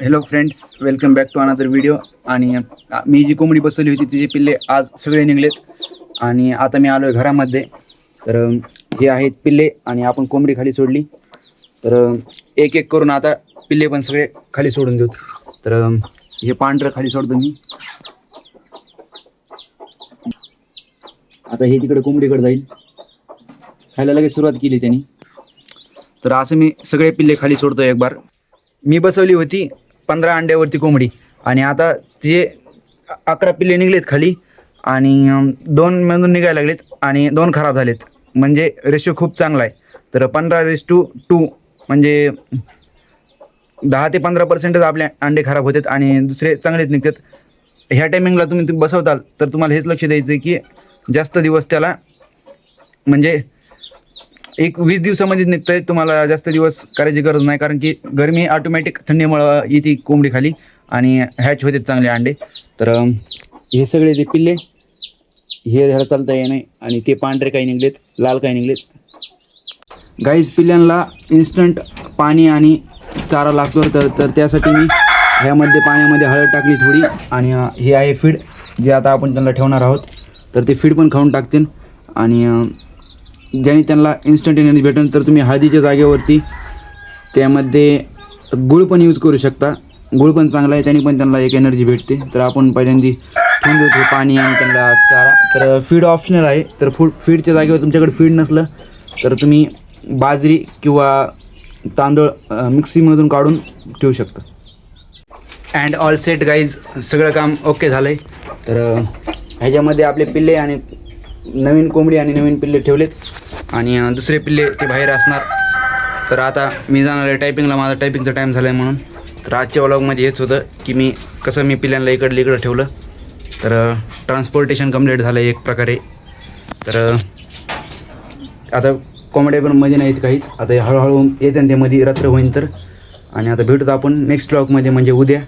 Hello friends, welcome back to another video. आणि मी जी कोंबडी बसवली होती तिचे पिल्ले आज सगळे निघलेत आणि आता मी आलो आहे घरामध्ये. तर हे आहेत पिल्ले आणि आपण कोंबडी खाली सोडली. तर एक एक करून आता पिल्ले पण सगळे खाली सोडून देऊ. तर हे पांढरं खाली सोडतो मी. आता हे तिकडे कोंबडीकडे जाईल, खायला लगेच सुरुवात केली त्यांनी. तर असं मी सगळे पिल्ले खाली सोडतो एक बार. मी बसवली होती 15 अंड्यावरती कोंबडी आणि आता ते 11 पिल्ले निघलेत खाली आणि 2 मधून निघायला लागलेत आणि 2 खराब झालेत. म्हणजे रेशो खूप चांगला आहे. तर 15:2 म्हणजे 10 ते 15% आपले अंडे खराब होतात आणि दुसरे चांगलेच निघतात. ह्या टायमिंगला तुम्ही बसवताल तर तुम्हाला हेच लक्ष द्यायचं आहे की जास्त दिवस त्याला म्हणजे एक 20 दिवसामध्ये निघतंय. तुम्हाला जास्त दिवस करायची गरज नाही, कारण की गरमी ऑटोमॅटिक थंडीमुळं येते कोंबडी खाली आणि हॅच होते चांगले अंडे. तर हे सगळे ते पिल्ले हे ह्याला चालता येत नाही आणि ते पांढरे काही निघलेत, लाल काही निघलेत. गाईज, पिल्ल्यांना इन्स्टंट पाणी आणि चारा लागतो. तर त्यासाठी मी ह्यामध्ये पाण्यामध्ये हळद टाकली थोडी आणि हे आहे फीड जे आता आपण त्यांना ठेवणार आहोत. तर ते फीड पण खाऊन टाकतील आणि ज्याने त्यांना इन्स्टंट एनर्जी भेटेल. तर तुम्ही हळदीच्या जागेवरती त्यामध्ये गूळ पण यूज करू शकता. गूळ पण चांगला आहे, त्याने पण त्यांना एक एनर्जी भेटते. तर आपण पहिल्यांदा ठेवून देतो पाणी आणि त्यांना चारा. तर फीड ऑप्शनल आहे. तर फीडच्या जागेवर तुमच्याकडे फीड नसलं तर तुम्ही बाजरी किंवा तांदूळ मिक्सीमधून काढून ठेवू शकता. अँड ऑल सेट गाईज, सगळं काम ओके झालं आहे. तर ह्याच्यामध्ये आपले पिल्ले आणि नवीन कोंबडी आणि नवीन पिल्ले ठेवलेत आणि दुसरे पिल्ले ते बाहेर असणार. तर आता मी जाणार आहे टायपिंगला, माझा टायपिंगचा टाईम झाला आहे म्हणून. तर आजच्या व्लॉगमध्ये हेच होतं की मी कसं मी पिल्ल्यांना इकडं ठेवलं. तर ट्रान्सपोर्टेशन कंप्लीट झालं आहे एक प्रकारे. तर आता कोंबड्या पण मध्ये नाहीत काहीच, आता हळूहळू येते ते मध्ये रात्र होईन. तर आणि आता भेटूत आपण नेक्स्ट व्लॉगमध्ये म्हणजे उद्या.